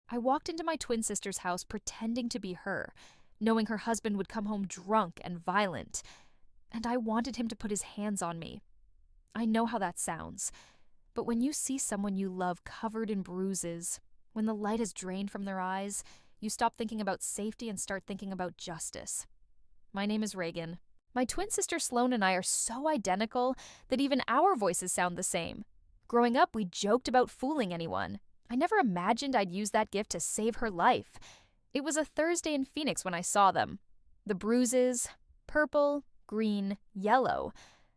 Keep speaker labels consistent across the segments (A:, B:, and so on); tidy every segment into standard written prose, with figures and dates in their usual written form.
A: I walked into my twin sister's house pretending to be her, knowing her husband would come home drunk and violent, and I wanted him to put his hands on me. I know how that sounds, but when you see someone you love covered in bruises, when the light is drained from their eyes, you stop thinking about safety and start thinking about justice. My name is Reagan. My twin sister Sloane and I are so identical that even our voices sound the same. Growing up, we joked about fooling anyone. I never imagined I'd use that gift to save her life. It was a Thursday in Phoenix when I saw them. The bruises, purple, green, yellow,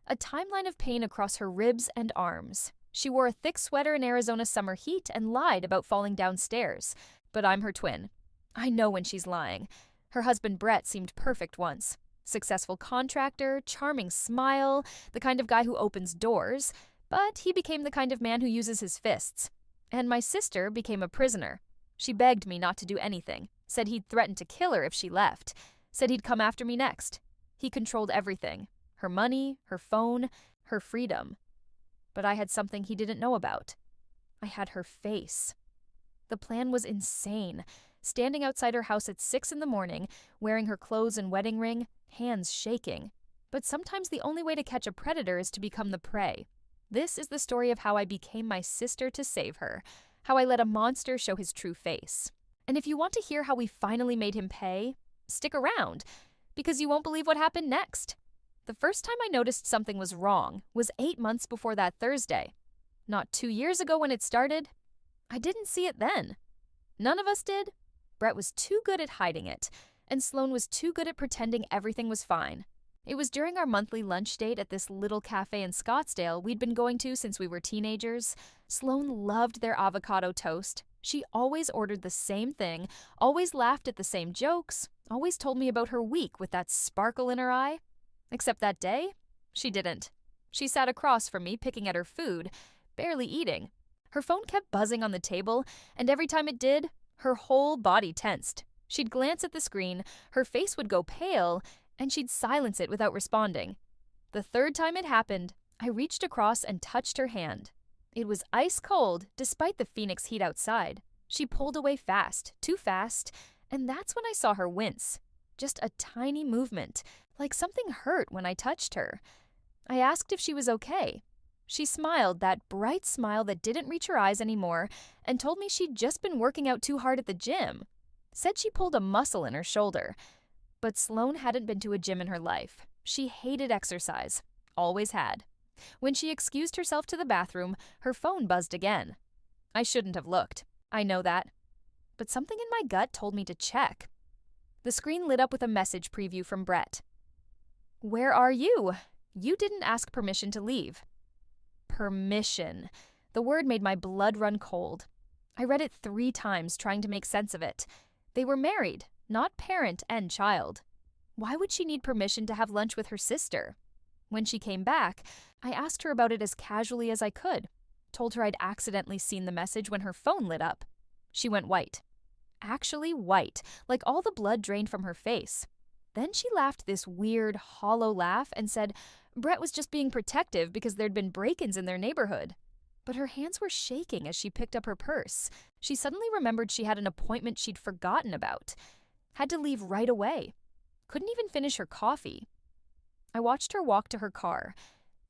A: a timeline of pain across her ribs and arms. She wore a thick sweater in Arizona summer heat and lied about falling downstairs. But I'm her twin. I know when she's lying. Her husband Brett seemed perfect once. Successful contractor, charming smile, the kind of guy who opens doors, but he became the kind of man who uses his fists. And my sister became a prisoner. She begged me not to do anything, said he'd threaten to kill her if she left, said he'd come after me next. He controlled everything, her money, her phone, her freedom. But I had something he didn't know about. I had her face. The plan was insane. Standing outside her house at 6 a.m, wearing her clothes and wedding ring, hands shaking. But sometimes the only way to catch a predator is to become the prey. This is the story of how I became my sister to save her, how I let a monster show his true face. And if you want to hear how we finally made him pay, stick around, because you won't believe what happened next. The first time I noticed something was wrong was 8 months before that Thursday. Not 2 years ago when it started. I didn't see it then. None of us did. Brett was too good at hiding it, and Sloane was too good at pretending everything was fine. It was during our monthly lunch date at this little cafe in Scottsdale we'd been going to since we were teenagers. Sloane loved their avocado toast. She always ordered the same thing, always laughed at the same jokes, always told me about her week with that sparkle in her eye. Except that day, she didn't. She sat across from me picking at her food, barely eating. Her phone kept buzzing on the table, and every time it did, her whole body tensed. She'd glance at the screen, her face would go pale, and she'd silence it without responding. The third time it happened, I reached across and touched her hand. It was ice cold, despite the Phoenix heat outside. She pulled away fast, too fast, and that's when I saw her wince. Just a tiny movement, like something hurt when I touched her. I asked if she was okay. She smiled, that bright smile that didn't reach her eyes anymore, and told me she'd just been working out too hard at the gym. Said she pulled a muscle in her shoulder. But Sloane hadn't been to a gym in her life. She hated exercise. Always had. When she excused herself to the bathroom, her phone buzzed again. I shouldn't have looked. I know that. But something in my gut told me to check. The screen lit up with a message preview from Brett. "Where are you? You didn't ask permission to leave." Permission. The word made my blood run cold. I read it 3 times, trying to make sense of it. They were married, not parent and child. Why would she need permission to have lunch with her sister? When she came back, I asked her about it as casually as I could. Told her I'd accidentally seen the message when her phone lit up. She went white. Actually white, like all the blood drained from her face. Then she laughed this weird, hollow laugh and said Brett was just being protective because there'd been break-ins in their neighborhood. But her hands were shaking as she picked up her purse. She suddenly remembered she had an appointment she'd forgotten about. Had to leave right away. Couldn't even finish her coffee. I watched her walk to her car,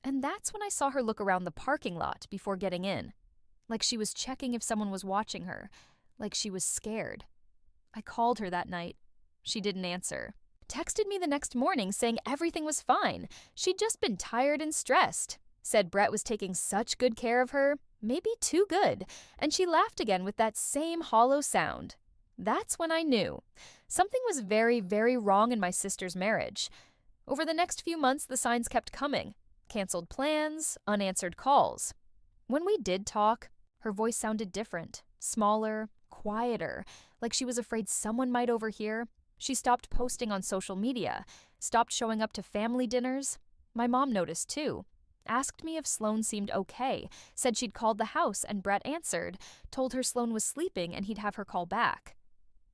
A: and that's when I saw her look around the parking lot before getting in. Like she was checking if someone was watching her. Like she was scared. I called her that night. She didn't answer. Texted me the next morning saying everything was fine. She'd just been tired and stressed. Said Brett was taking such good care of her, maybe too good, and she laughed again with that same hollow sound. That's when I knew. Something was very, very wrong in my sister's marriage. Over the next few months, the signs kept coming. Canceled plans, unanswered calls. When we did talk, her voice sounded different, smaller, quieter, like she was afraid someone might overhear. She stopped posting on social media, stopped showing up to family dinners. My mom noticed too. Asked me if Sloane seemed okay, said she'd called the house and Brett answered, told her Sloane was sleeping and he'd have her call back.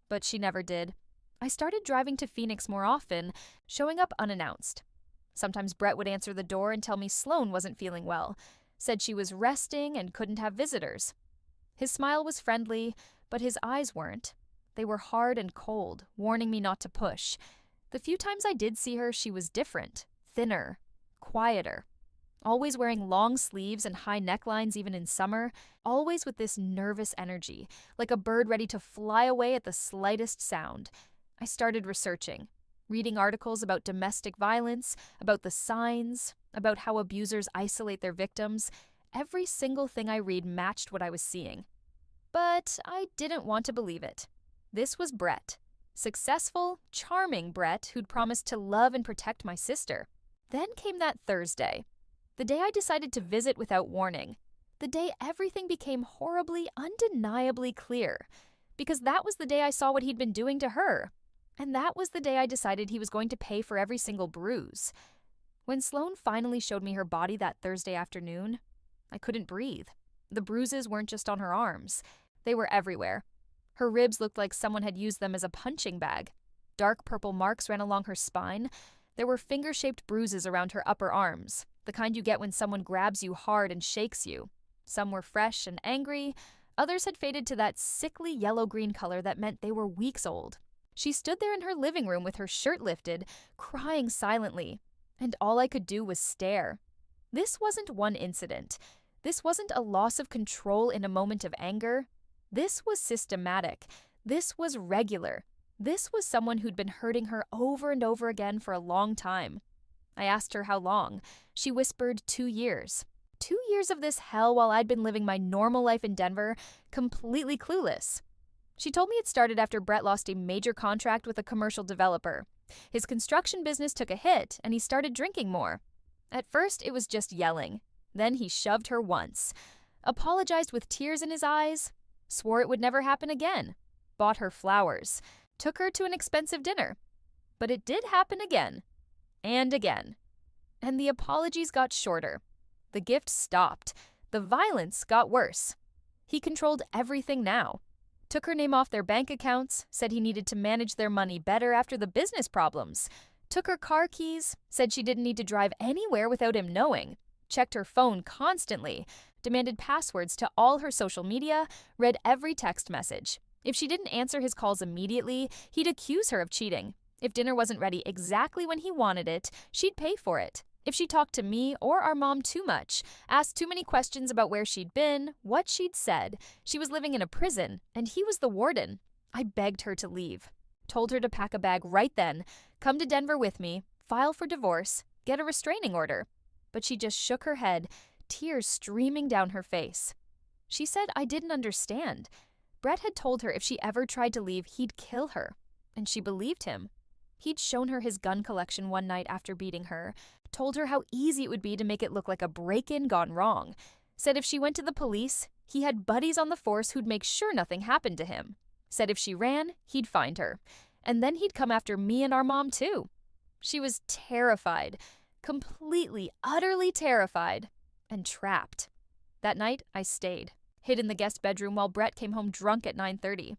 A: But she never did. I started driving to Phoenix more often, showing up unannounced. Sometimes Brett would answer the door and tell me Sloane wasn't feeling well, said she was resting and couldn't have visitors. His smile was friendly, But his eyes weren't. They were hard and cold, warning me not to push. The few times I did see her, she was different, thinner, quieter. Always wearing long sleeves and high necklines even in summer, always with this nervous energy, like a bird ready to fly away at the slightest sound. I started researching, reading articles about domestic violence, about the signs, about how abusers isolate their victims. Every single thing I read matched what I was seeing. But I didn't want to believe it. This was Brett. Successful, charming Brett who'd promised to love and protect my sister. Then came that Thursday. The day I decided to visit without warning. The day everything became horribly, undeniably clear. Because that was the day I saw what he'd been doing to her. And that was the day I decided he was going to pay for every single bruise. When Sloane finally showed me her body that Thursday afternoon, I couldn't breathe. The bruises weren't just on her arms. They were everywhere. Her ribs looked like someone had used them as a punching bag. Dark purple marks ran along her spine. There were finger-shaped bruises around her upper arms, the kind you get when someone grabs you hard and shakes you. Some were fresh and angry. Others had faded to that sickly yellow-green color that meant they were weeks old. She stood there in her living room with her shirt lifted, crying silently, and all I could do was stare. This wasn't one incident. This wasn't a loss of control in a moment of anger. This was systematic. This was regular. This was someone who'd been hurting her over and over again for a long time. I asked her how long. She whispered 2 years. 2 years of this hell while I'd been living my normal life in Denver, completely clueless. She told me it started after Brett lost a major contract with a commercial developer. His construction business took a hit, and he started drinking more. At first, it was just yelling. Then he shoved her once, apologized with tears in his eyes, swore it would never happen again, bought her flowers, took her to an expensive dinner. But it did happen again, and again. And the apologies got shorter. The gift stopped. The violence got worse. He controlled everything now. Took her name off their bank accounts, said he needed to manage their money better after the business problems. Took her car keys, said she didn't need to drive anywhere without him knowing. Checked her phone constantly, demanded passwords to all her social media, read every text message. If she didn't answer his calls immediately, he'd accuse her of cheating. If dinner wasn't ready exactly when he wanted it, she'd pay for it. If she talked to me or our mom too much, asked too many questions about where she'd been, what she'd said, she was living in a prison, and he was the warden. I begged her to leave. Told her to pack a bag right then, come to Denver with me, file for divorce, get a restraining order. But she just shook her head, tears streaming down her face. She said I didn't understand. Brett had told her if she ever tried to leave, he'd kill her. And she believed him. He'd shown her his gun collection one night after beating her, told her how easy it would be to make it look like a break-in gone wrong. Said if she went to the police, he had buddies on the force who'd make sure nothing happened to him. Said if she ran, he'd find her. And then he'd come after me and our mom too. She was terrified, completely, utterly terrified, and trapped. That night, I stayed, hid in the guest bedroom while Brett came home drunk at 9:30.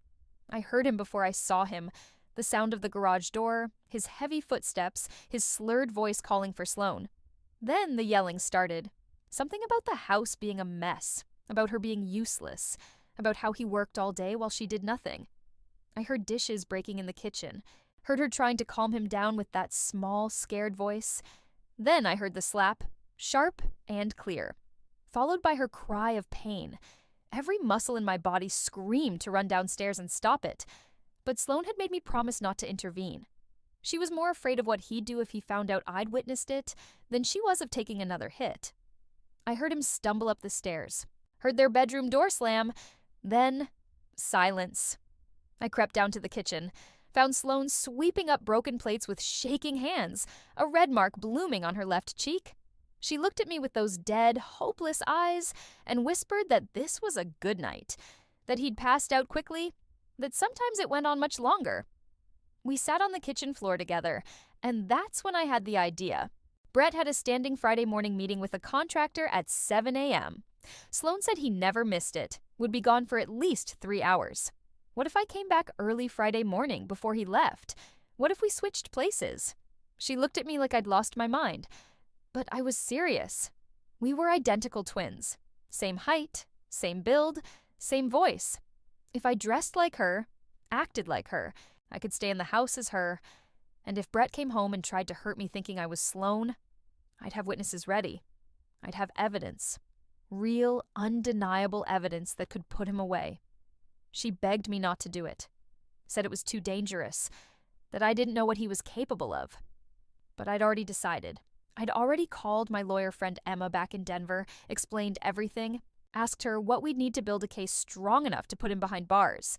A: I heard him before I saw him. The sound of the garage door, his heavy footsteps, his slurred voice calling for Sloane. Then the yelling started. Something about the house being a mess, about her being useless, about how he worked all day while she did nothing. I heard dishes breaking in the kitchen, heard her trying to calm him down with that small, scared voice. Then I heard the slap, sharp and clear, followed by her cry of pain. Every muscle in my body screamed to run downstairs and stop it. But Sloane had made me promise not to intervene. She was more afraid of what he'd do if he found out I'd witnessed it than she was of taking another hit. I heard him stumble up the stairs, heard their bedroom door slam, then silence. I crept down to the kitchen, found Sloane sweeping up broken plates with shaking hands, a red mark blooming on her left cheek. She looked at me with those dead, hopeless eyes and whispered that this was a good night, that he'd passed out quickly, that sometimes it went on much longer. We sat on the kitchen floor together, and that's when I had the idea. Brett had a standing Friday morning meeting with a contractor at 7 a.m. Sloane said he never missed it, would be gone for at least 3 hours. What if I came back early Friday morning before he left? What if we switched places? She looked at me like I'd lost my mind. But I was serious. We were identical twins. Same height, same build, same voice. If I dressed like her, acted like her, I could stay in the house as her, and if Brett came home and tried to hurt me thinking I was Sloane, I'd have witnesses ready. I'd have evidence. Real, undeniable evidence that could put him away. She begged me not to do it. Said it was too dangerous, that I didn't know what he was capable of. But I'd already decided. I'd already called my lawyer friend Emma back in Denver, explained everything, asked her what we'd need to build a case strong enough to put him behind bars.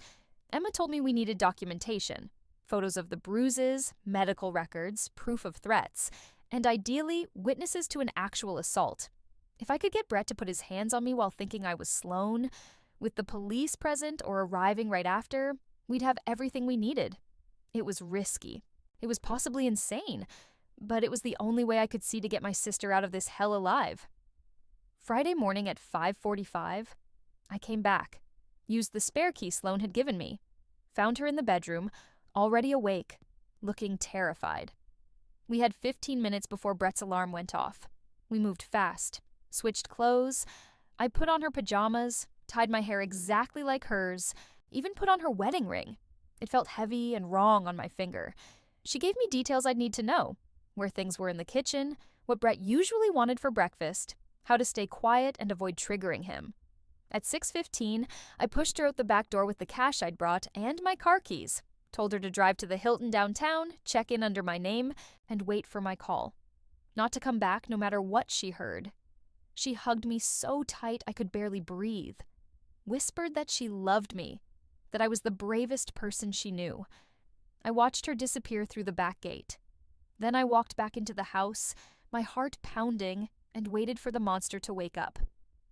A: Emma told me we needed documentation, photos of the bruises, medical records, proof of threats, and ideally, witnesses to an actual assault. If I could get Brett to put his hands on me while thinking I was Sloane, with the police present or arriving right after, we'd have everything we needed. It was risky. It was possibly insane, but it was the only way I could see to get my sister out of this hell alive. Friday morning at 5:45, I came back, used the spare key Sloane had given me, found her in the bedroom, already awake, looking terrified. We had 15 minutes before Brett's alarm went off. We moved fast, switched clothes. I put on her pajamas, tied my hair exactly like hers, even put on her wedding ring. It felt heavy and wrong on my finger. She gave me details I'd need to know, where things were in the kitchen, what Brett usually wanted for breakfast, how to stay quiet and avoid triggering him. At 6:15, I pushed her out the back door with the cash I'd brought and my car keys, told her to drive to the Hilton downtown, check in under my name, and wait for my call. Not to come back no matter what she heard. She hugged me so tight I could barely breathe. Whispered that she loved me, that I was the bravest person she knew. I watched her disappear through the back gate. Then I walked back into the house, my heart pounding, and waited for the monster to wake up.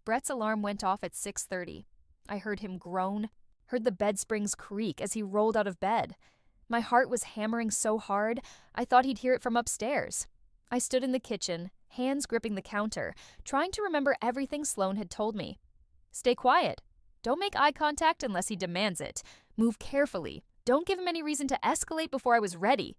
A: Brett's alarm went off at 6:30. I heard him groan, heard the bed springs creak as he rolled out of bed. My heart was hammering so hard, I thought he'd hear it from upstairs. I stood in the kitchen, hands gripping the counter, trying to remember everything Sloane had told me. Stay quiet. Don't make eye contact unless he demands it. Move carefully. Don't give him any reason to escalate before I was ready.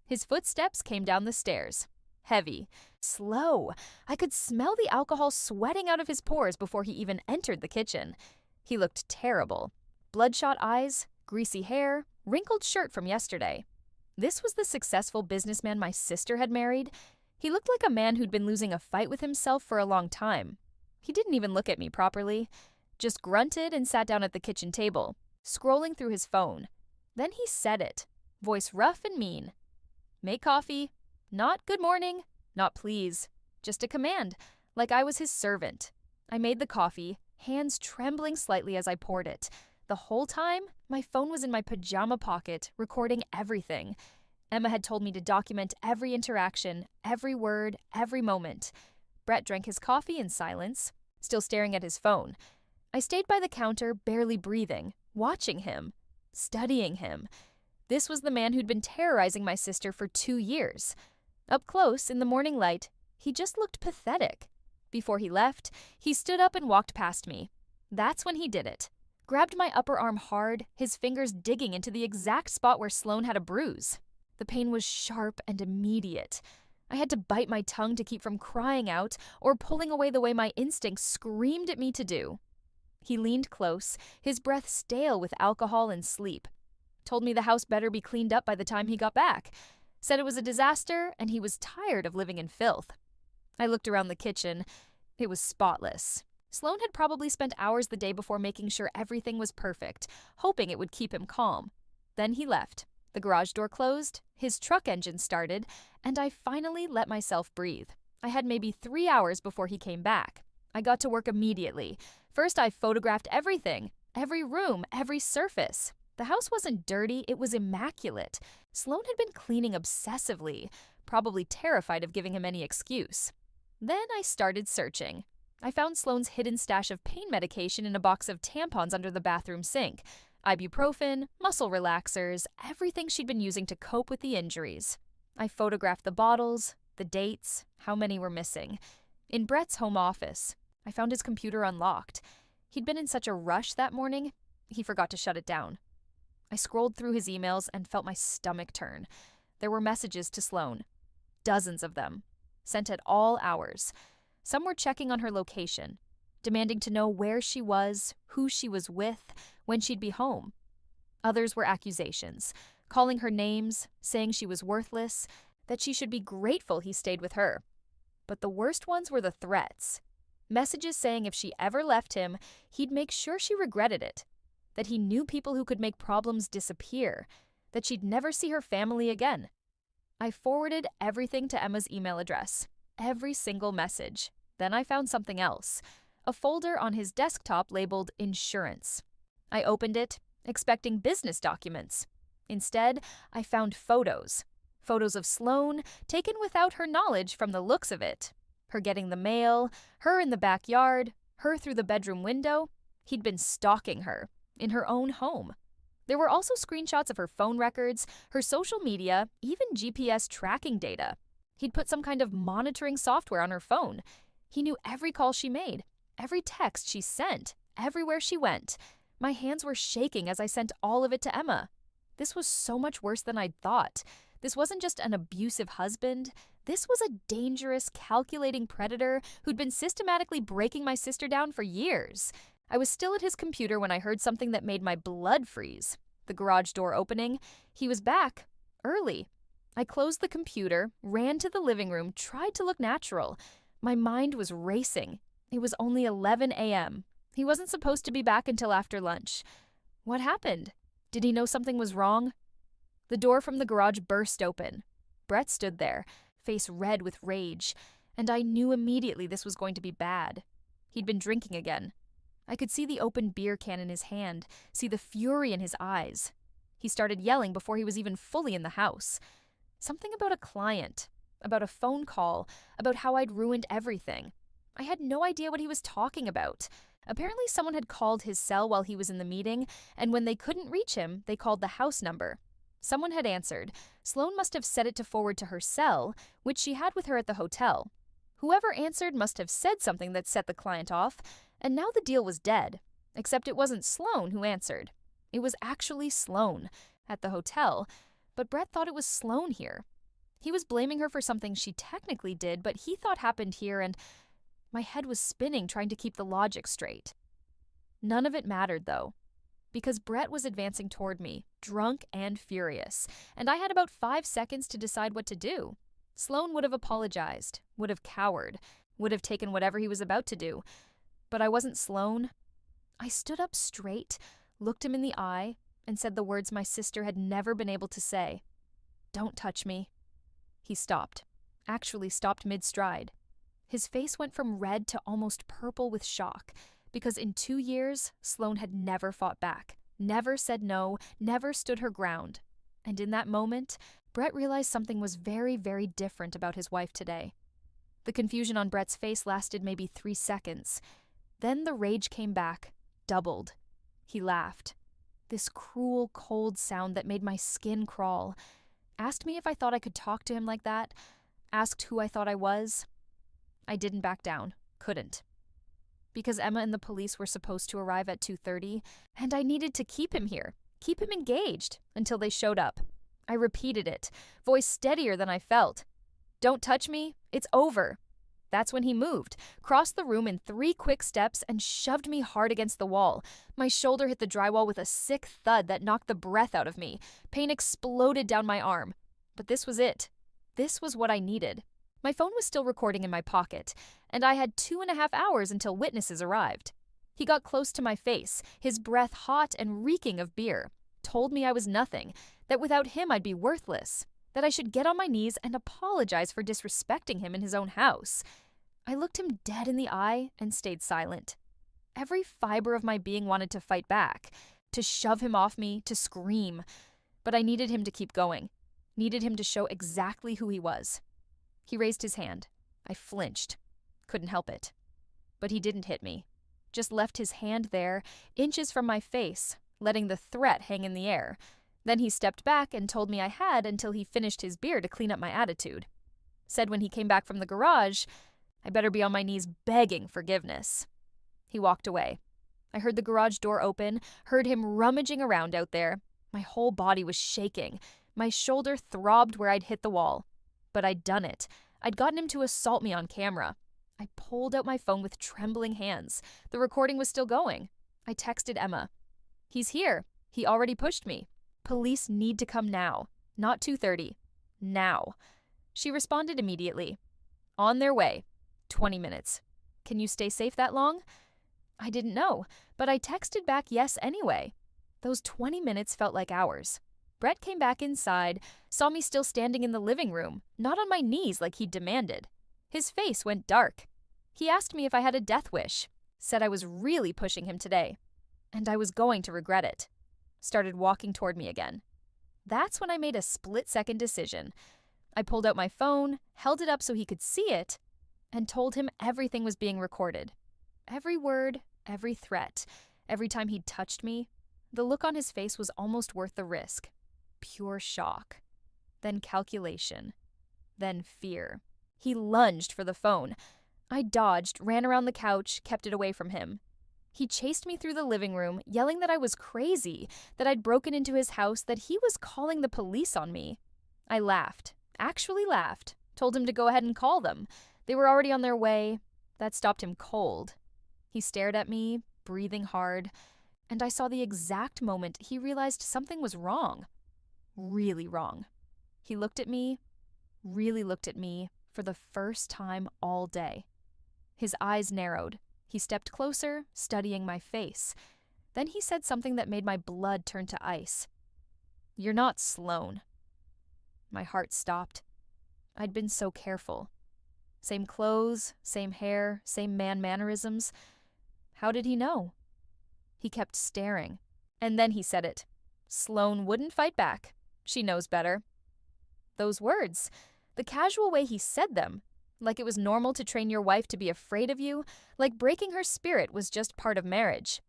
A: His footsteps came down the stairs. Heavy. Slow. I could smell the alcohol sweating out of his pores before he even entered the kitchen. He looked terrible. Bloodshot eyes, greasy hair, wrinkled shirt from yesterday. This was the successful businessman my sister had married. He looked like a man who'd been losing a fight with himself for a long time. He didn't even look at me properly, just grunted and sat down at the kitchen table, scrolling through his phone. Then he said it, voice rough and mean. Make coffee. Not good morning, not please. Just a command, like I was his servant. I made the coffee, hands trembling slightly as I poured it. The whole time, my phone was in my pajama pocket, recording everything. Emma had told me to document every interaction, every word, every moment. Brett drank his coffee in silence, still staring at his phone. I stayed by the counter, barely breathing, watching him, studying him. This was the man who'd been terrorizing my sister for 2 years. Up close, in the morning light, he just looked pathetic. Before he left, he stood up and walked past me. That's when he did it. Grabbed my upper arm hard, his fingers digging into the exact spot where Sloane had a bruise. The pain was sharp and immediate. I had to bite my tongue to keep from crying out or pulling away the way my instincts screamed at me to do. He leaned close, his breath stale with alcohol and sleep. Told me the house better be cleaned up by the time he got back. Said it was a disaster and he was tired of living in filth. I looked around the kitchen. It was spotless. Sloane had probably spent hours the day before making sure everything was perfect, hoping it would keep him calm. Then he left. The garage door closed, his truck engine started, and I finally let myself breathe. I had maybe 3 hours before he came back. I got to work immediately. First, I photographed everything, every room, every surface. The house wasn't dirty, it was immaculate. Sloane had been cleaning obsessively, probably terrified of giving him any excuse. Then I started searching. I found Sloane's hidden stash of pain medication in a box of tampons under the bathroom sink. Ibuprofen, muscle relaxers, everything she'd been using to cope with the injuries. I photographed the bottles, the dates, how many were missing. In Brett's home office, I found his computer unlocked. He'd been in such a rush that morning, he forgot to shut it down. I scrolled through his emails and felt my stomach turn. There were messages to Sloane. Dozens of them, sent at all hours. Some were checking on her location, demanding to know where she was, who she was with, when she'd be home. Others were accusations, calling her names, saying she was worthless, that she should be grateful he stayed with her. But the worst ones were the threats. Messages saying if she ever left him, he'd make sure she regretted it, that he knew people who could make problems disappear, that she'd never see her family again. I forwarded everything to Emma's email address, every single message. Then I found something else, a folder on his desktop labeled Insurance. I opened it, expecting business documents. Instead, I found photos. Photos of Sloane, taken without her knowledge from the looks of it. Her getting the mail, her in the backyard, her through the bedroom window. He'd been stalking her, in her own home. There were also screenshots of her phone records, her social media, even GPS tracking data. He'd put some kind of monitoring software on her phone. He knew every call she made, every text she sent, everywhere she went. My hands were shaking as I sent all of it to Emma. This was so much worse than I'd thought. This wasn't just an abusive husband. This was a dangerous, calculating predator who'd been systematically breaking my sister down for years. I was still at his computer when I heard something that made my blood freeze. The garage door opening. He was back. Early. I closed the computer, ran to the living room, tried to look natural. My mind was racing. It was only 11 a.m. He wasn't supposed to be back until after lunch. What happened? Did he know something was wrong? The door from the garage burst open. Brett stood there, face red with rage, and I knew immediately this was going to be bad. He'd been drinking again. I could see the open beer can in his hand, see the fury in his eyes. He started yelling before he was even fully in the house. Something about a client, about a phone call, about how I'd ruined everything. I had no idea what he was talking about. Apparently someone had called his cell while he was in the meeting, and when they couldn't reach him, they called the house number. Someone had answered. Sloane must have set it to forward to her cell, which she had with her at the hotel. Whoever answered must have said something that set the client off, and now the deal was dead. Except it wasn't Sloane who answered. It was actually Sloane, at the hotel, but Brett thought it was Sloane here. He was blaming her for something she technically did, but he thought happened here, and my head was spinning trying to keep the logic straight. None of it mattered, though, because Brett was advancing toward me, drunk and furious, and I had about 5 seconds to decide what to do. Sloane would have apologized, would have cowered, would have taken whatever he was about to do. But I wasn't Sloane. I stood up straight, looked him in the eye, and said the words my sister had never been able to say. "Don't touch me." He stopped, actually stopped mid-stride. His face went from red to almost purple with shock, because in 2 years, Sloane had never fought back, never said no, never stood her ground. And in that moment, Brett realized something was very, very different about his wife today. The confusion on Brett's face lasted maybe 3 seconds. Then the rage came back, doubled. He laughed. This cruel, cold sound that made my skin crawl. Asked me if I thought I could talk to him like that. Asked who I thought I was. I didn't back down. Couldn't. Because Emma and the police were supposed to arrive at 2:30, and I needed to keep him here, keep him engaged, until they showed up. I repeated it, voice steadier than I felt. "Don't touch me, it's over." That's when he moved, crossed the room in 3 quick steps, and shoved me hard against the wall. My shoulder hit the drywall with a sick thud that knocked the breath out of me. Pain exploded down my arm. But this was it. This was what I needed. My phone was still recording in my pocket, and I had 2.5 hours until witnesses arrived. He got close to my face, his breath hot and reeking of beer, told me I was nothing, that without him I'd be worthless, that I should get on my knees and apologize for disrespecting him in his own house. I looked him dead in the eye and stayed silent. Every fiber of my being wanted to fight back, to shove him off me, to scream. But I needed him to keep going, needed him to show exactly who he was. He raised his hand. I flinched. Couldn't help it. But he didn't hit me. Just left his hand there, inches from my face, letting the threat hang in the air. Then he stepped back and told me I had until he finished his beer to clean up my attitude. Said when he came back from the garage, I better be on my knees begging forgiveness. He walked away. I heard the garage door open, heard him rummaging around out there. My whole body was shaking. My shoulder throbbed where I'd hit the wall. But I'd done it. I'd gotten him to assault me on camera. I pulled out my phone with trembling hands. The recording was still going. I texted Emma. He's here. He already pushed me. Police need to come now. Not 2:30. Now. She responded immediately. On their way. 20 minutes. Can you stay safe that long? I didn't know, but I texted back yes anyway. Those 20 minutes felt like hours. Brett came back inside, saw me still standing in the living room, not on my knees like he'd demanded. His face went dark. He asked me if I had a death wish, said I was really pushing him today, and I was going to regret it. Started walking toward me again. That's when I made a split-second decision. I pulled out my phone, held it up so he could see it, and told him everything was being recorded. Every word, every threat, every time he'd touched me. The look on his face was almost worth the risk. Pure shock. Then calculation. Then fear. He lunged for the phone. I dodged, ran around the couch, kept it away from him. He chased me through the living room, yelling that I was crazy, that I'd broken into his house, that he was calling the police on me. I laughed. Actually laughed. Told him to go ahead and call them. They were already on their way. That stopped him cold. He stared at me, breathing hard, and I saw the exact moment he realized something was wrong. Really wrong. He looked at me, really looked at me, for the first time all day. His eyes narrowed. He stepped closer, studying my face. Then he said something that made my blood turn to ice. You're not Sloan. My heart stopped. I'd been so careful. Same clothes, same hair, same man mannerisms. How did he know? He kept staring. And then he said it. Sloan wouldn't fight back. She knows better. Those words, the casual way he said them, like it was normal to train your wife to be afraid of you, like breaking her spirit was just part of marriage.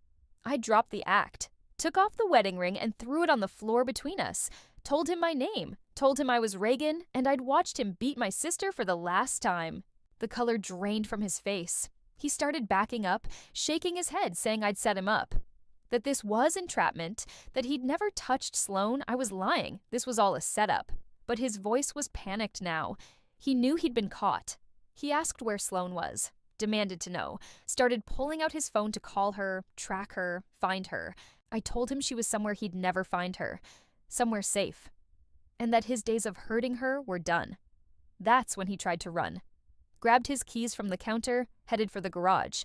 A: I dropped the act, took off the wedding ring and threw it on the floor between us, told him my name, told him I was Reagan, and I'd watched him beat my sister for the last time. The color drained from his face. He started backing up, shaking his head, saying I'd set him up. That this was entrapment, that he'd never touched Sloan, I was lying. This was all a setup. But his voice was panicked now. He knew he'd been caught. He asked where Sloan was, demanded to know, started pulling out his phone to call her, track her, find her. I told him she was somewhere he'd never find her, somewhere safe, and that his days of hurting her were done. That's when he tried to run. Grabbed his keys from the counter, headed for the garage,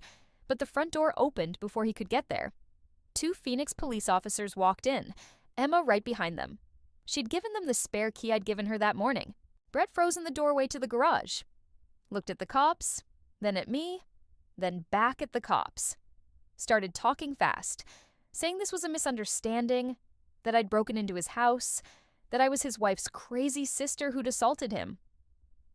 A: but the front door opened before he could get there. 2 Phoenix police officers walked in, Emma right behind them. She'd given them the spare key I'd given her that morning. Brett froze in the doorway to the garage. Looked at the cops, then at me, then back at the cops. Started talking fast, saying this was a misunderstanding, that I'd broken into his house, that I was his wife's crazy sister who'd assaulted him.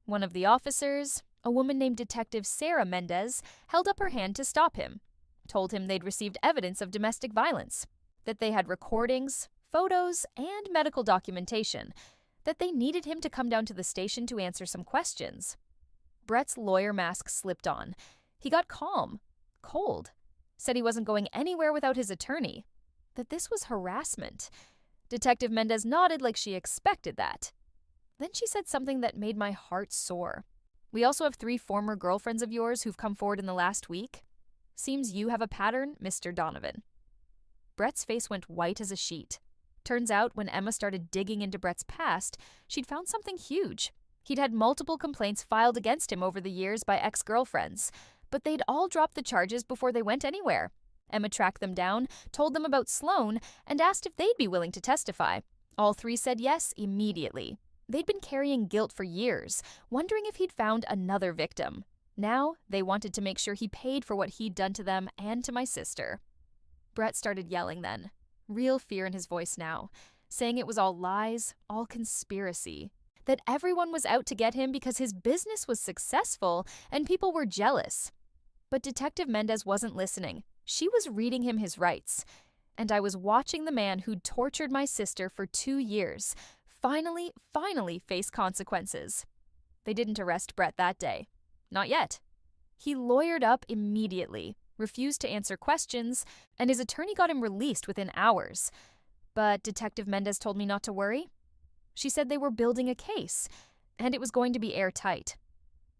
A: One of the officers, a woman named Detective Sarah Mendez, held up her hand to stop him, told him they'd received evidence of domestic violence, that they had recordings, photos, and medical documentation, that they needed him to come down to the station to answer some questions. Brett's lawyer mask slipped on. He got calm, cold, said he wasn't going anywhere without his attorney, that this was harassment. Detective Mendez nodded like she expected that. Then she said something that made my heart soar. We also have 3 former girlfriends of yours who've come forward in the last week. Seems you have a pattern, Mr. Donovan. Brett's face went white as a sheet. Turns out, when Emma started digging into Brett's past, she'd found something huge. He'd had multiple complaints filed against him over the years by ex-girlfriends, but they'd all dropped the charges before they went anywhere. Emma tracked them down, told them about Sloan, and asked if they'd be willing to testify. All 3 said yes immediately. They'd been carrying guilt for years, wondering if he'd found another victim. Now, they wanted to make sure he paid for what he'd done to them and to my sister. Brett started yelling then, real fear in his voice now, saying it was all lies, all conspiracy, that everyone was out to get him because his business was successful and people were jealous. But Detective Mendez wasn't listening. She was reading him his rights. And I was watching the man who'd tortured my sister for 2 years finally face consequences. They didn't arrest Brett that day. Not yet. He lawyered up immediately, refused to answer questions, and his attorney got him released within hours. But Detective Mendez told me not to worry. She said they were building a case, and it was going to be airtight.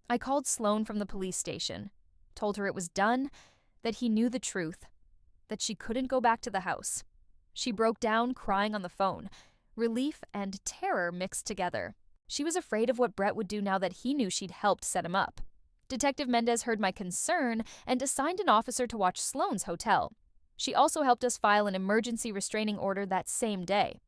A: I called Sloan from the police station, told her it was done, that he knew the truth, that she couldn't go back to the house. She broke down, crying on the phone. Relief and terror mixed together. She was afraid of what Brett would do now that he knew she'd helped set him up. Detective Mendez heard my concern and assigned an officer to watch Sloane's hotel. She also helped us file an emergency restraining order that same day.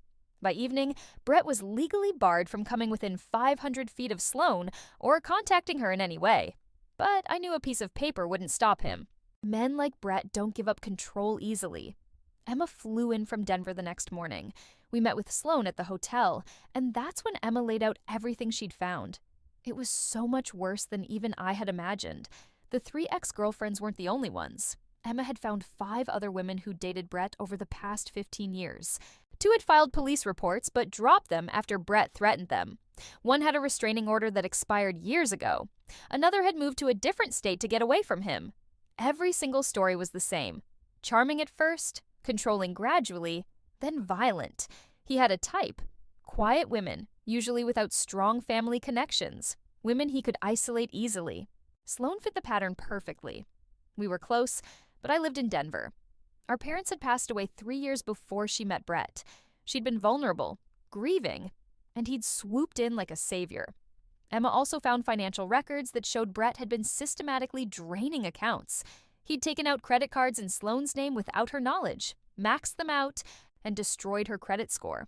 A: By evening, Brett was legally barred from coming within 500 feet of Sloane or contacting her in any way. But I knew a piece of paper wouldn't stop him. Men like Brett don't give up control easily. Emma flew in from Denver the next morning. We met with Sloane at the hotel, and that's when Emma laid out everything she'd found. It was so much worse than even I had imagined. The 3 ex-girlfriends weren't the only ones. Emma had found 5 other women who'd dated Brett over the past 15 years. 2 had filed police reports, but dropped them after Brett threatened them. 1 had a restraining order that expired years ago. Another had moved to a different state to get away from him. Every single story was the same. Charming at first, controlling gradually, then violent. He had a type. Quiet women, usually without strong family connections. Women he could isolate easily. Sloane fit the pattern perfectly. We were close, but I lived in Denver. Our parents had passed away 3 years before she met Brett. She'd been vulnerable, grieving, and he'd swooped in like a savior. Emma also found financial records that showed Brett had been systematically draining accounts. He'd taken out credit cards in Sloane's name without her knowledge, maxed them out, and destroyed her credit score.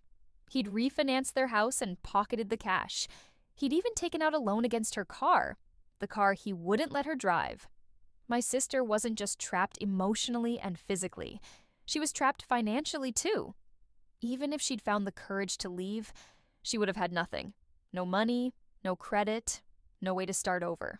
A: He'd refinanced their house and pocketed the cash. He'd even taken out a loan against her car, the car he wouldn't let her drive. My sister wasn't just trapped emotionally and physically. She was trapped financially, too. Even if she'd found the courage to leave, she would have had nothing. No money, no credit, no way to start over.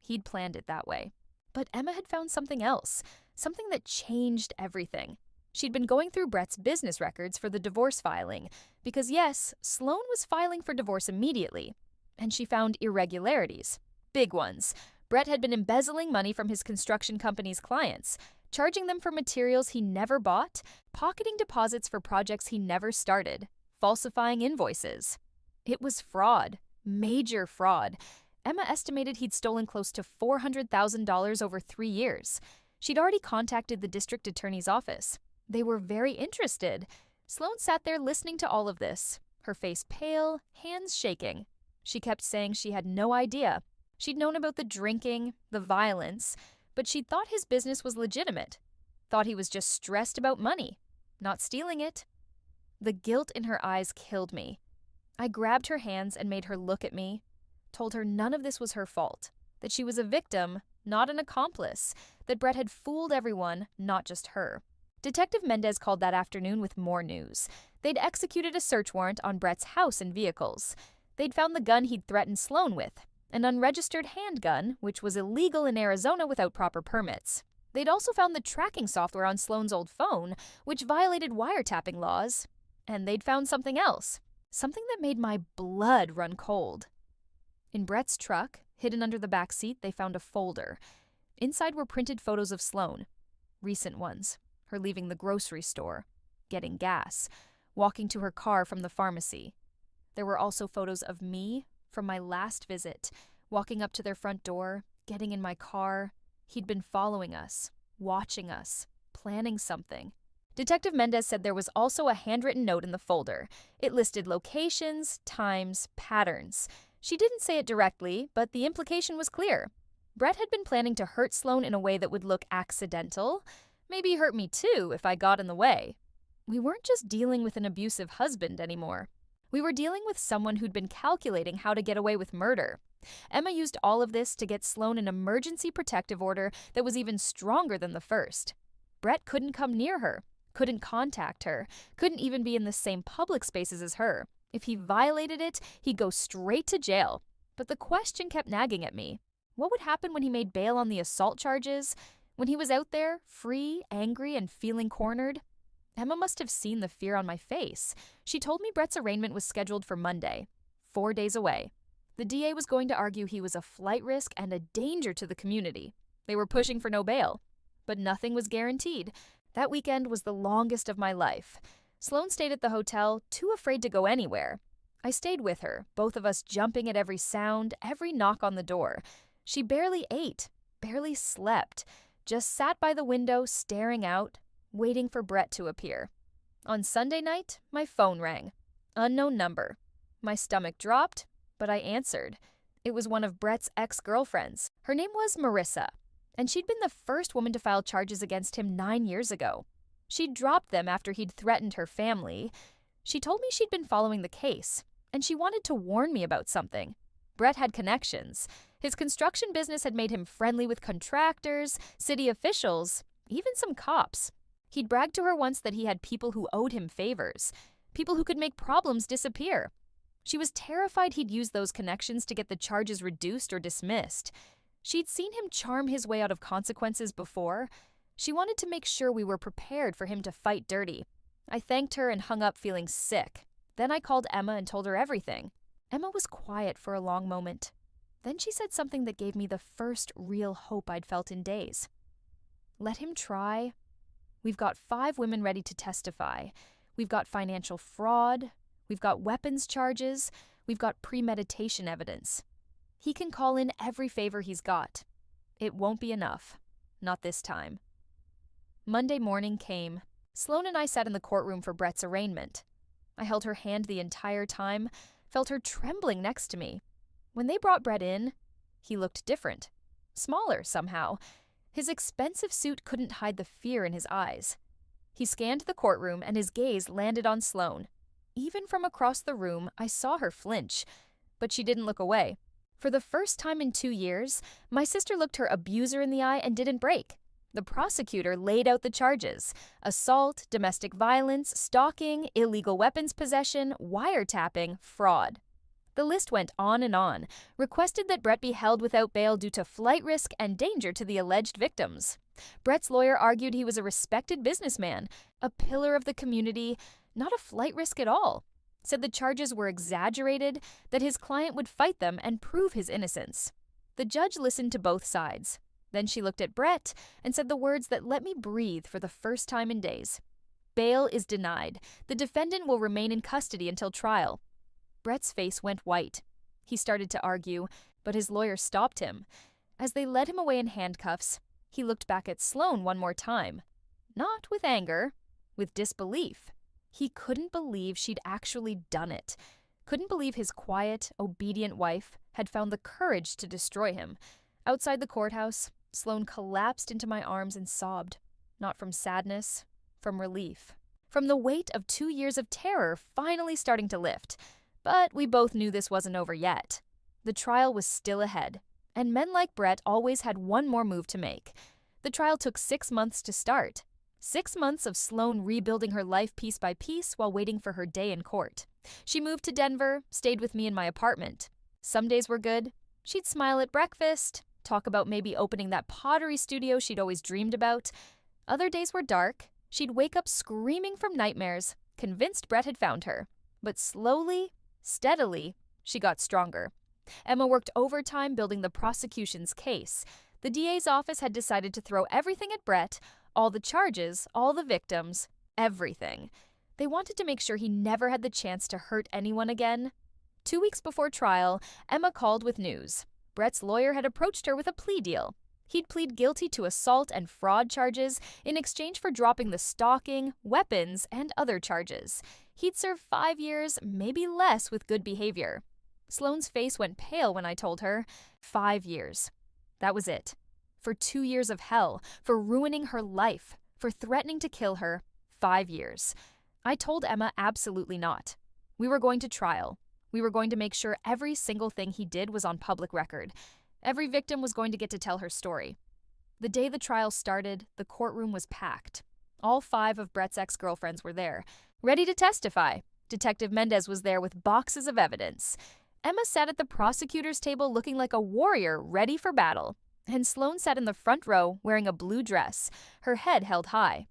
A: He'd planned it that way. But Emma had found something else, something that changed everything. She'd been going through Brett's business records for the divorce filing, because yes, Sloane was filing for divorce immediately, and she found irregularities. Big ones. Brett had been embezzling money from his construction company's clients, charging them for materials he never bought, pocketing deposits for projects he never started, falsifying invoices. It was fraud. Major fraud. Emma estimated he'd stolen close to $400,000 over 3 years. She'd already contacted the district attorney's office. They were very interested. Sloane sat there listening to all of this, her face pale, hands shaking. She kept saying she had no idea. She'd known about the drinking, the violence, but she'd thought his business was legitimate. Thought he was just stressed about money, not stealing it. The guilt in her eyes killed me. I grabbed her hands and made her look at me, told her none of this was her fault, that she was a victim, not an accomplice, that Brett had fooled everyone, not just her. Detective Mendez called that afternoon with more news. They'd executed a search warrant on Brett's house and vehicles. They'd found the gun he'd threatened Sloane with, an unregistered handgun, which was illegal in Arizona without proper permits. They'd also found the tracking software on Sloane's old phone, which violated wiretapping laws. And they'd found something else, something that made my blood run cold. In Brett's truck, hidden under the back seat, they found a folder. Inside were printed photos of Sloane. Recent ones. Her leaving the grocery store, getting gas, walking to her car from the pharmacy. There were also photos of me from my last visit, walking up to their front door, getting in my car. He'd been following us, watching us, planning something. Detective Mendez said there was also a handwritten note in the folder. It listed locations, times, patterns. She didn't say it directly, but the implication was clear. Brett had been planning to hurt Sloane in a way that would look accidental, maybe hurt me too if I got in the way. We weren't just dealing with an abusive husband anymore. We were dealing with someone who'd been calculating how to get away with murder. Emma used all of this to get Sloane an emergency protective order that was even stronger than the first. Brett couldn't come near her, couldn't contact her, couldn't even be in the same public spaces as her. If he violated it, he'd go straight to jail. But the question kept nagging at me. What would happen when he made bail on the assault charges? When he was out there, free, angry, and feeling cornered? Emma must have seen the fear on my face. She told me Brett's arraignment was scheduled for Monday, 4 days away. The DA was going to argue he was a flight risk and a danger to the community. They were pushing for no bail. But nothing was guaranteed. That weekend was the longest of my life. Sloane stayed at the hotel, too afraid to go anywhere. I stayed with her, both of us jumping at every sound, every knock on the door. She barely ate, barely slept, just sat by the window staring out, waiting for Brett to appear. On Sunday night, my phone rang. Unknown number. My stomach dropped, but I answered. It was one of Brett's ex-girlfriends. Her name was Marissa, and she'd been the first woman to file charges against him 9 years ago. She'd dropped them after he'd threatened her family. She told me she'd been following the case, and she wanted to warn me about something. Brett had connections. His construction business had made him friendly with contractors, city officials, even some cops. He'd bragged to her once that he had people who owed him favors, people who could make problems disappear. She was terrified he'd use those connections to get the charges reduced or dismissed. She'd seen him charm his way out of consequences before. She wanted to make sure we were prepared for him to fight dirty. I thanked her and hung up feeling sick. Then I called Emma and told her everything. Emma was quiet for a long moment. Then she said something that gave me the first real hope I'd felt in days. Let him try. We've got 5 women ready to testify. We've got financial fraud. We've got weapons charges. We've got premeditation evidence. He can call in every favor he's got. It won't be enough. Not this time. Monday morning came. Sloan and I sat in the courtroom for Brett's arraignment. I held her hand the entire time, felt her trembling next to me. When they brought Brett in, he looked different. Smaller, somehow. His expensive suit couldn't hide the fear in his eyes. He scanned the courtroom and his gaze landed on Sloan. Even from across the room, I saw her flinch, but she didn't look away. For the first time in 2 years, my sister looked her abuser in the eye and didn't break. The prosecutor laid out the charges: assault, domestic violence, stalking, illegal weapons possession, wiretapping, fraud. The list went on, requested that Brett be held without bail due to flight risk and danger to the alleged victims. Brett's lawyer argued he was a respected businessman, a pillar of the community, not a flight risk at all. Said the charges were exaggerated, that his client would fight them and prove his innocence. The judge listened to both sides. Then she looked at Brett and said the words that let me breathe for the first time in days. Bail is denied. The defendant will remain in custody until trial. Brett's face went white. He started to argue, but his lawyer stopped him. As they led him away in handcuffs, he looked back at Sloan one more time. Not with anger, with disbelief. He couldn't believe she'd actually done it. Couldn't believe his quiet, obedient wife had found the courage to destroy him. Outside the courthouse, Sloan collapsed into my arms and sobbed. Not from sadness, from relief. From the weight of 2 years of terror finally starting to lift. But we both knew this wasn't over yet. The trial was still ahead, and men like Brett always had one more move to make. The trial took 6 months to start. 6 months of Sloan rebuilding her life piece by piece while waiting for her day in court. She moved to Denver, stayed with me in my apartment. Some days were good. She'd smile at breakfast, talk about maybe opening that pottery studio she'd always dreamed about. Other days were dark. She'd wake up screaming from nightmares, convinced Brett had found her. But slowly, steadily, she got stronger. Emma worked overtime building the prosecution's case. The DA's office had decided to throw everything at Brett, all the charges, all the victims, everything. They wanted to make sure he never had the chance to hurt anyone again. 2 weeks before trial, Emma called with news. Brett's lawyer had approached her with a plea deal. He'd plead guilty to assault and fraud charges in exchange for dropping the stalking, weapons, and other charges. He'd serve 5 years, maybe less, with good behavior. Sloan's face went pale when I told her. 5 years. That was it. For 2 years of hell, for ruining her life, for threatening to kill her. 5 years. I told Emma absolutely not. We were going to trial. We were going to make sure every single thing he did was on public record. Every victim was going to get to tell her story. The day the trial started, the courtroom was packed. All 5 of Brett's ex-girlfriends were there, ready to testify. Detective Mendez was there with boxes of evidence. Emma sat at the prosecutor's table looking like a warrior ready for battle. And Sloan sat in the front row wearing a blue dress, her head held high.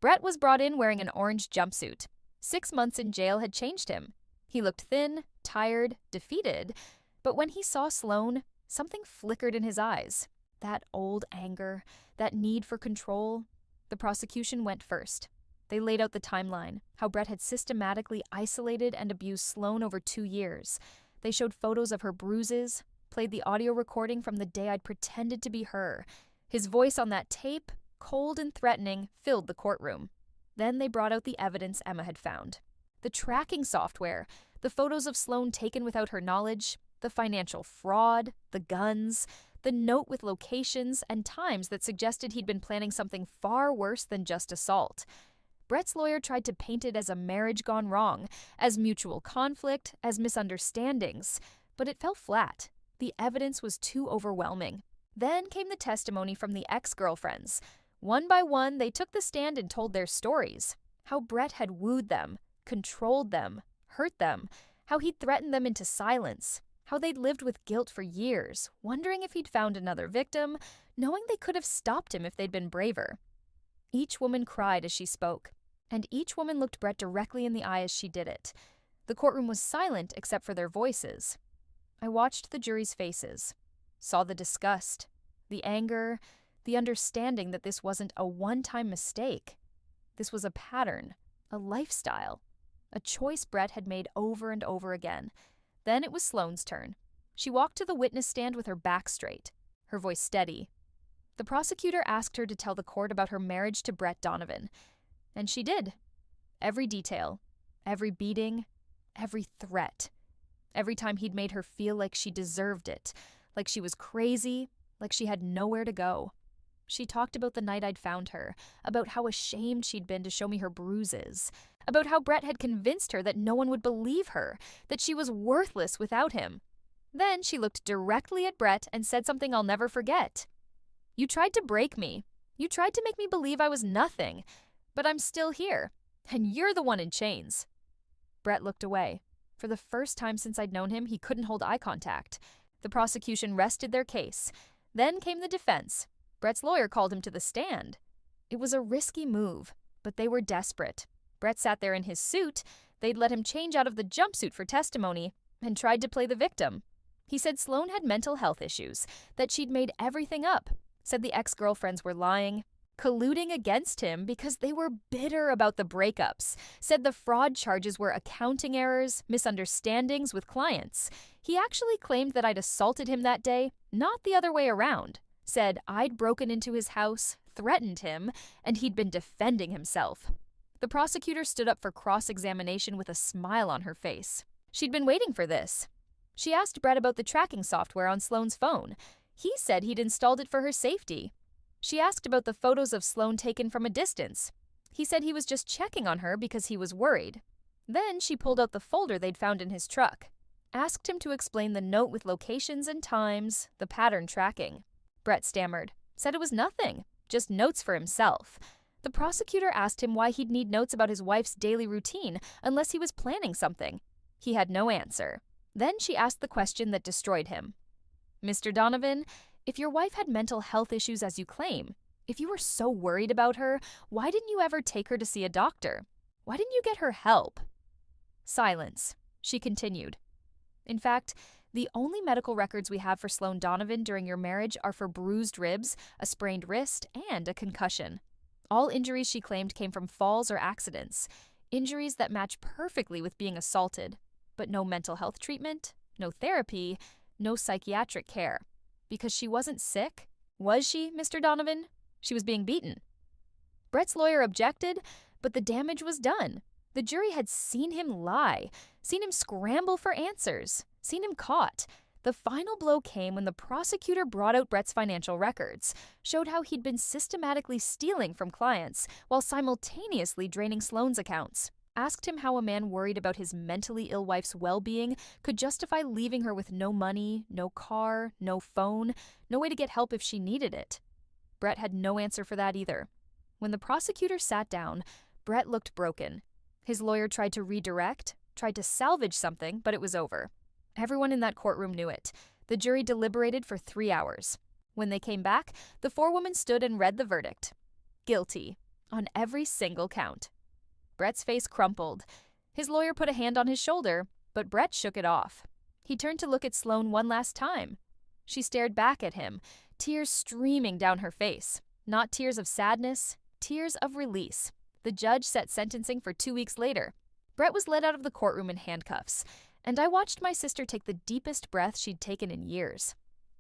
A: Brett was brought in wearing an orange jumpsuit. 6 months in jail had changed him. He looked thin, tired, defeated. But when he saw Sloan, something flickered in his eyes. That old anger, that need for control. The prosecution went first. They laid out the timeline, how Brett had systematically isolated and abused Sloan over 2 years. They showed photos of her bruises, played the audio recording from the day I'd pretended to be her. His voice on that tape, cold and threatening, filled the courtroom. Then they brought out the evidence Emma had found. The tracking software, the photos of Sloane taken without her knowledge, the financial fraud, the guns, the note with locations and times that suggested he'd been planning something far worse than just assault. Brett's lawyer tried to paint it as a marriage gone wrong, as mutual conflict, as misunderstandings, but it fell flat. The evidence was too overwhelming. Then came the testimony from the ex-girlfriends. One by one, they took the stand and told their stories. How Brett had wooed them, controlled them, hurt them, how he'd threatened them into silence, how they'd lived with guilt for years, wondering if he'd found another victim, knowing they could have stopped him if they'd been braver. Each woman cried as she spoke, and each woman looked Brett directly in the eye as she did it. The courtroom was silent except for their voices. I watched the jury's faces, saw the disgust, the anger, the understanding that this wasn't a one-time mistake. This was a pattern, a lifestyle, a choice Brett had made over and over again. Then it was Sloane's turn. She walked to the witness stand with her back straight, her voice steady. The prosecutor asked her to tell the court about her marriage to Brett Donovan, and she did. Every detail, every beating, every threat. Every time he'd made her feel like she deserved it, like she was crazy, like she had nowhere to go. She talked about the night I'd found her, about how ashamed she'd been to show me her bruises, about how Brett had convinced her that no one would believe her, that she was worthless without him. Then she looked directly at Brett and said something I'll never forget. "You tried to break me. You tried to make me believe I was nothing, but I'm still here, and you're the one in chains." Brett looked away. For the first time since I'd known him, he couldn't hold eye contact. The prosecution rested their case. Then came the defense. Brett's lawyer called him to the stand. It was a risky move, but they were desperate. Brett sat there in his suit. They'd let him change out of the jumpsuit for testimony and tried to play the victim. He said Sloane had mental health issues, that she'd made everything up, said the ex-girlfriends were lying, colluding against him because they were bitter about the breakups, said the fraud charges were accounting errors, misunderstandings with clients. He actually claimed that I'd assaulted him that day, not the other way around. Said I'd broken into his house, threatened him, and he'd been defending himself. The prosecutor stood up for cross-examination with a smile on her face. She'd been waiting for this. She asked Brett about the tracking software on Sloane's phone. He said he'd installed it for her safety. She asked about the photos of Sloane taken from a distance. He said he was just checking on her because he was worried. Then she pulled out the folder they'd found in his truck, asked him to explain the note with locations and times, the pattern tracking. Brett stammered, said it was nothing, just notes for himself. The prosecutor asked him why he'd need notes about his wife's daily routine unless he was planning something. He had no answer. Then she asked the question that destroyed him. "Mr. Donovan, if your wife had mental health issues as you claim, if you were so worried about her, why didn't you ever take her to see a doctor? Why didn't you get her help?" Silence. She continued. "In fact, the only medical records we have for Sloane Donovan during your marriage are for bruised ribs, a sprained wrist, and a concussion. All injuries she claimed came from falls or accidents, injuries that match perfectly with being assaulted, but no mental health treatment, no therapy, no psychiatric care. Because she wasn't sick? Was she, Mr. Donovan? She was being beaten." Brett's lawyer objected, but the damage was done. The jury had seen him lie, seen him scramble for answers, seen him caught. The final blow came when the prosecutor brought out Brett's financial records, showed how he'd been systematically stealing from clients while simultaneously draining Sloane's accounts, asked him how a man worried about his mentally ill wife's well-being could justify leaving her with no money, no car, no phone, no way to get help if she needed it. Brett had no answer for that either. When the prosecutor sat down, Brett looked broken. His lawyer tried to redirect, tried to salvage something, but it was over. Everyone in that courtroom knew it. The jury deliberated for 3 hours. When they came back, the forewoman stood and read the verdict. Guilty, on every single count. Brett's face crumpled. His lawyer put a hand on his shoulder, but Brett shook it off. He turned to look at Sloane one last time. She stared back at him, tears streaming down her face. Not tears of sadness, tears of release. The judge set sentencing for 2 weeks later. Brett was led out of the courtroom in handcuffs, and I watched my sister take the deepest breath she'd taken in years.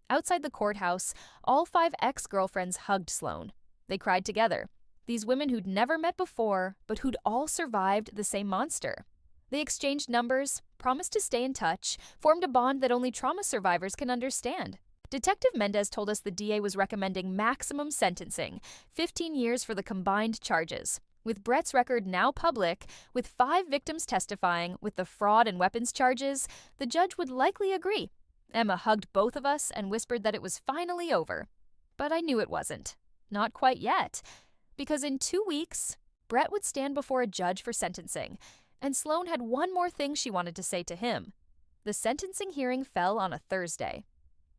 A: Outside the courthouse, all 5 ex-girlfriends hugged Sloane. They cried together. These women who'd never met before, but who'd all survived the same monster. They exchanged numbers, promised to stay in touch, formed a bond that only trauma survivors can understand. Detective Mendez told us the DA was recommending maximum sentencing, 15 years for the combined charges. With Brett's record now public, with 5 victims testifying, with the fraud and weapons charges, the judge would likely agree. Emma hugged both of us and whispered that it was finally over. But I knew it wasn't. Not quite yet. Because in 2 weeks, Brett would stand before a judge for sentencing, and Sloan had one more thing she wanted to say to him. The sentencing hearing fell on a Thursday.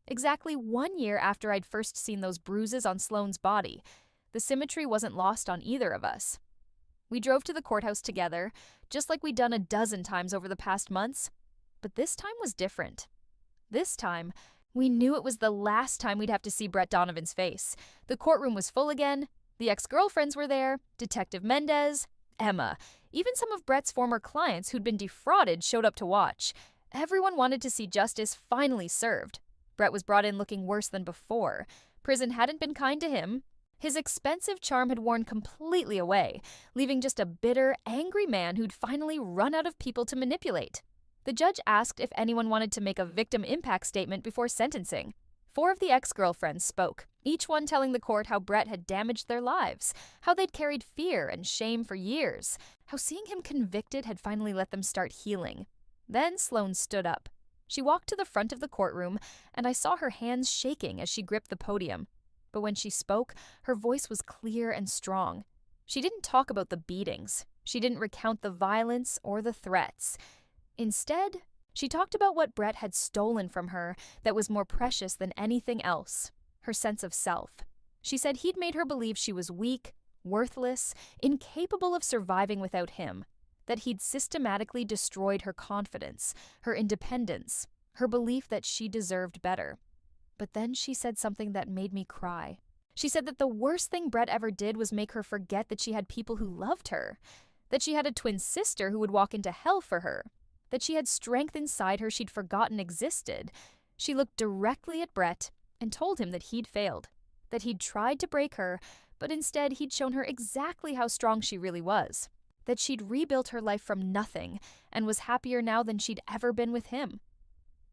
A: Exactly 1 year after I'd first seen those bruises on Sloan's body, the symmetry wasn't lost on either of us. We drove to the courthouse together, just like we'd done a dozen times over the past months. But this time was different. This time, we knew it was the last time we'd have to see Brett Donovan's face. The courtroom was full again. The ex-girlfriends were there, Detective Mendez, Emma. Even some of Brett's former clients who'd been defrauded showed up to watch. Everyone wanted to see justice finally served. Brett was brought in looking worse than before. Prison hadn't been kind to him. His expensive charm had worn completely away, leaving just a bitter, angry man who'd finally run out of people to manipulate. The judge asked if anyone wanted to make a victim impact statement before sentencing. 4 of the ex-girlfriends spoke, each one telling the court how Brett had damaged their lives, how they'd carried fear and shame for years, how seeing him convicted had finally let them start healing. Then Sloan stood up. She walked to the front of the courtroom, and I saw her hands shaking as she gripped the podium. But when she spoke, her voice was clear and strong. She didn't talk about the beatings. She didn't recount the violence or the threats. Instead, she talked about what Brett had stolen from her that was more precious than anything else, her sense of self. She said he'd made her believe she was weak, worthless, incapable of surviving without him, that he'd systematically destroyed her confidence, her independence, her belief that she deserved better. But then she said something that made me cry. She said that the worst thing Brett ever did was make her forget that she had people who loved her, that she had a twin sister who would walk into hell for her, that she had strength inside her she'd forgotten existed. She looked directly at Brett and told him that he'd failed, that he'd tried to break her, but instead he'd shown her exactly how strong she really was, that she'd rebuilt her life from nothing and was happier now than she'd ever been with him.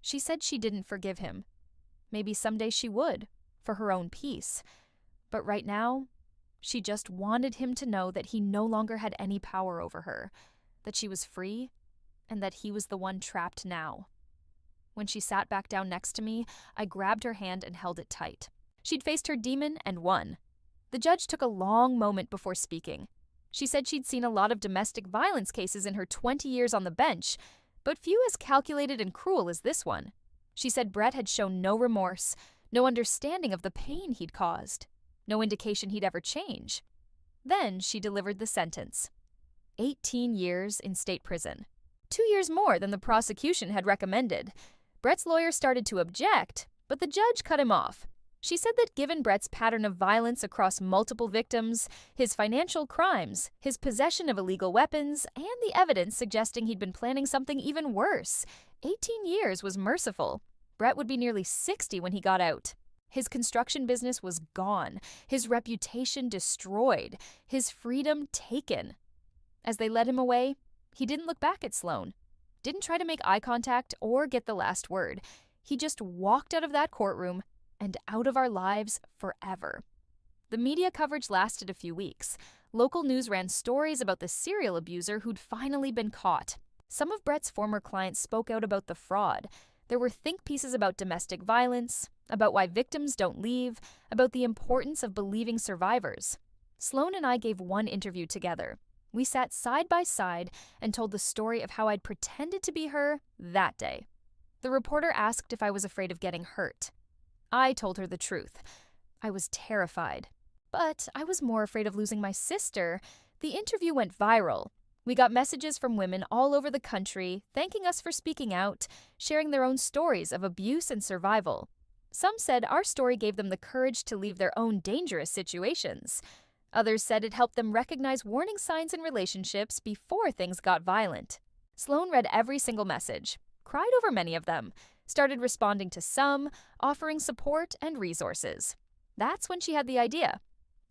A: She said she didn't forgive him. Maybe someday she would, for her own peace. But right now, she just wanted him to know that he no longer had any power over her, that she was free, and that he was the one trapped now. When she sat back down next to me, I grabbed her hand and held it tight. She'd faced her demon and won. The judge took a long moment before speaking. She said she'd seen a lot of domestic violence cases in her 20 years on the bench, but few as calculated and cruel as this one. She said Brett had shown no remorse, no understanding of the pain he'd caused, no indication he'd ever change. Then she delivered the sentence. 18 years in state prison. 2 years more than the prosecution had recommended. Brett's lawyer started to object, but the judge cut him off. She said that given Brett's pattern of violence across multiple victims, his financial crimes, his possession of illegal weapons, and the evidence suggesting he'd been planning something even worse, 18 years was merciful. Brett would be nearly 60 when he got out. His construction business was gone, his reputation destroyed, his freedom taken. As they led him away, he didn't look back at Sloan, didn't try to make eye contact or get the last word. He just walked out of that courtroom and out of our lives forever. The media coverage lasted a few weeks. Local news ran stories about the serial abuser who'd finally been caught. Some of Brett's former clients spoke out about the fraud. There were think pieces about domestic violence, about why victims don't leave, about the importance of believing survivors. Sloan and I gave one interview together. We sat side by side and told the story of how I'd pretended to be her that day. The reporter asked if I was afraid of getting hurt. I told her the truth. I was terrified. But I was more afraid of losing my sister. The interview went viral. We got messages from women all over the country, thanking us for speaking out, sharing their own stories of abuse and survival. Some said our story gave them the courage to leave their own dangerous situations. Others said it helped them recognize warning signs in relationships before things got violent. Sloan read every single message, cried over many of them, started responding to some, offering support and resources. That's when she had the idea.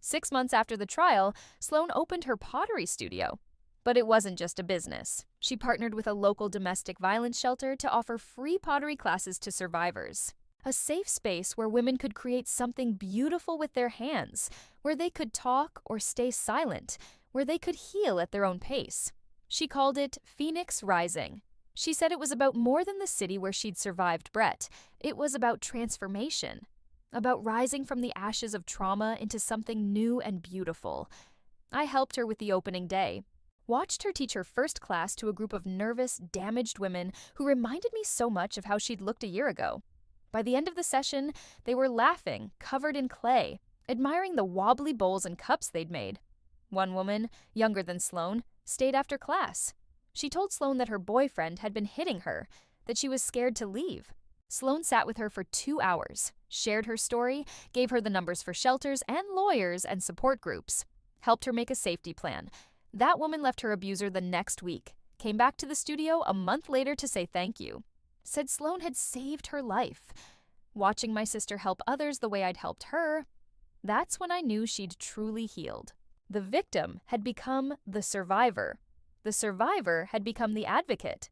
A: 6 months after the trial, Sloan opened her pottery studio. But it wasn't just a business. She partnered with a local domestic violence shelter to offer free pottery classes to survivors. A safe space where women could create something beautiful with their hands, where they could talk or stay silent, where they could heal at their own pace. She called it Phoenix Rising. She said it was about more than the city where she'd survived Brett. It was about transformation, about rising from the ashes of trauma into something new and beautiful. I helped her with the opening day. Watched her teach her first class to a group of nervous, damaged women who reminded me so much of how she'd looked a year ago. By the end of the session, they were laughing, covered in clay, admiring the wobbly bowls and cups they'd made. One woman, younger than Sloan, stayed after class. She told Sloan that her boyfriend had been hitting her, that she was scared to leave. Sloan sat with her for 2 hours, shared her story, gave her the numbers for shelters and lawyers and support groups, helped her make a safety plan. That woman left her abuser the next week, came back to the studio a month later to say thank you. Said Sloan had saved her life. Watching my sister help others the way I'd helped her, that's when I knew she'd truly healed. The victim had become the survivor. The survivor had become the advocate.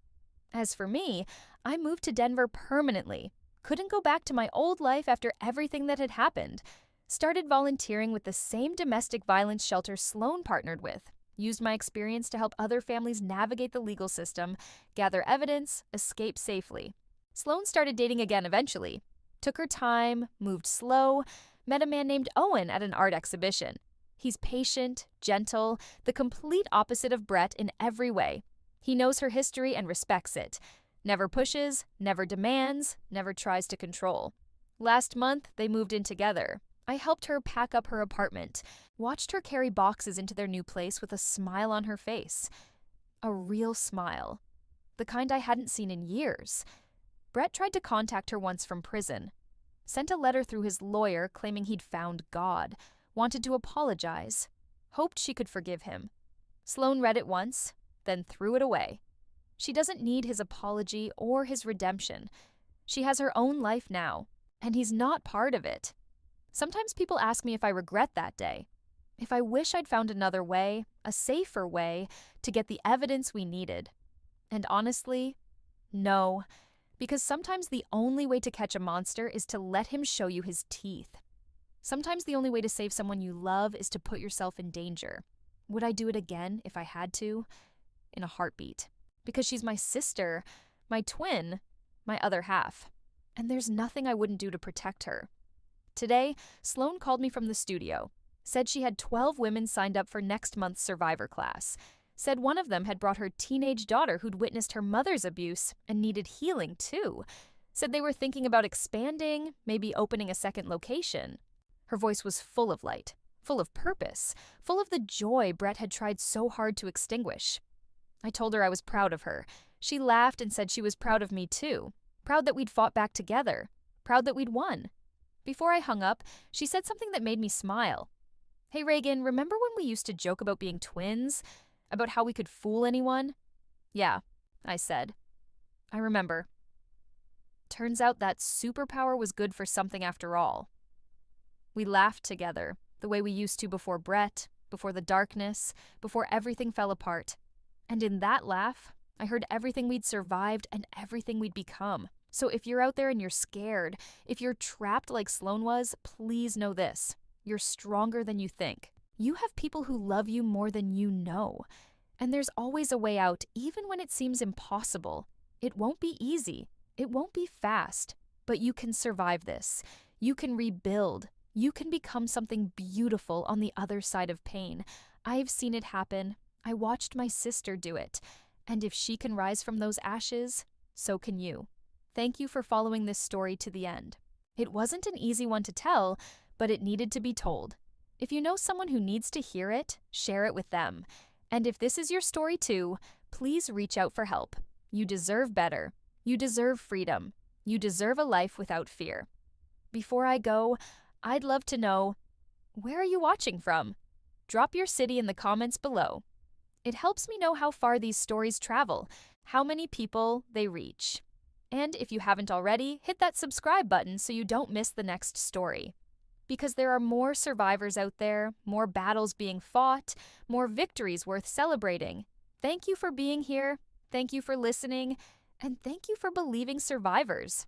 A: As for me, I moved to Denver permanently. Couldn't go back to my old life after everything that had happened. Started volunteering with the same domestic violence shelter Sloan partnered with. Used my experience to help other families navigate the legal system, gather evidence, escape safely. Sloan started dating again eventually. Took her time, moved slow, met a man named Owen at an art exhibition. He's patient, gentle, the complete opposite of Brett in every way. He knows her history and respects it. Never pushes, never demands, never tries to control. Last month, they moved in together. I helped her pack up her apartment, watched her carry boxes into their new place with a smile on her face. A real smile. The kind I hadn't seen in years. Brett tried to contact her once from prison. Sent a letter through his lawyer claiming he'd found God, wanted to apologize, hoped she could forgive him. Sloan read it once, then threw it away. She doesn't need his apology or his redemption. She has her own life now, and he's not part of it. Sometimes people ask me if I regret that day, if I wish I'd found another way, a safer way, to get the evidence we needed. And honestly, no, because sometimes the only way to catch a monster is to let him show you his teeth. Sometimes the only way to save someone you love is to put yourself in danger. Would I do it again if I had to? In a heartbeat. Because she's my sister, my twin, my other half. And there's nothing I wouldn't do to protect her. Today, Sloan called me from the studio, said she had 12 women signed up for next month's survivor class, said one of them had brought her teenage daughter who'd witnessed her mother's abuse and needed healing too, said they were thinking about expanding, maybe opening a second location. Her voice was full of light, full of purpose, full of the joy Brett had tried so hard to extinguish. I told her I was proud of her. She laughed and said she was proud of me too, proud that we'd fought back together, proud that we'd won. Before I hung up, she said something that made me smile. Hey Reagan, remember when we used to joke about being twins? About how we could fool anyone? Yeah, I said. I remember. Turns out that superpower was good for something after all. We laughed together, the way we used to before Brett, before the darkness, before everything fell apart. And in that laugh, I heard everything we'd survived and everything we'd become. So if you're out there and you're scared, if you're trapped like Sloan was, please know this. You're stronger than you think. You have people who love you more than you know. And there's always a way out, even when it seems impossible. It won't be easy. It won't be fast. But you can survive this. You can rebuild. You can become something beautiful on the other side of pain. I've seen it happen. I watched my sister do it. And if she can rise from those ashes, so can you. Thank you for following this story to the end. It wasn't an easy one to tell, but it needed to be told. If you know someone who needs to hear it, share it with them. And if this is your story too, please reach out for help. You deserve better. You deserve freedom. You deserve a life without fear. Before I go, I'd love to know, where are you watching from? Drop your city in the comments below. It helps me know how far these stories travel, how many people they reach. And if you haven't already, hit that subscribe button so you don't miss the next story. Because there are more survivors out there, more battles being fought, more victories worth celebrating. Thank you for being here. Thank you for listening. And thank you for believing survivors.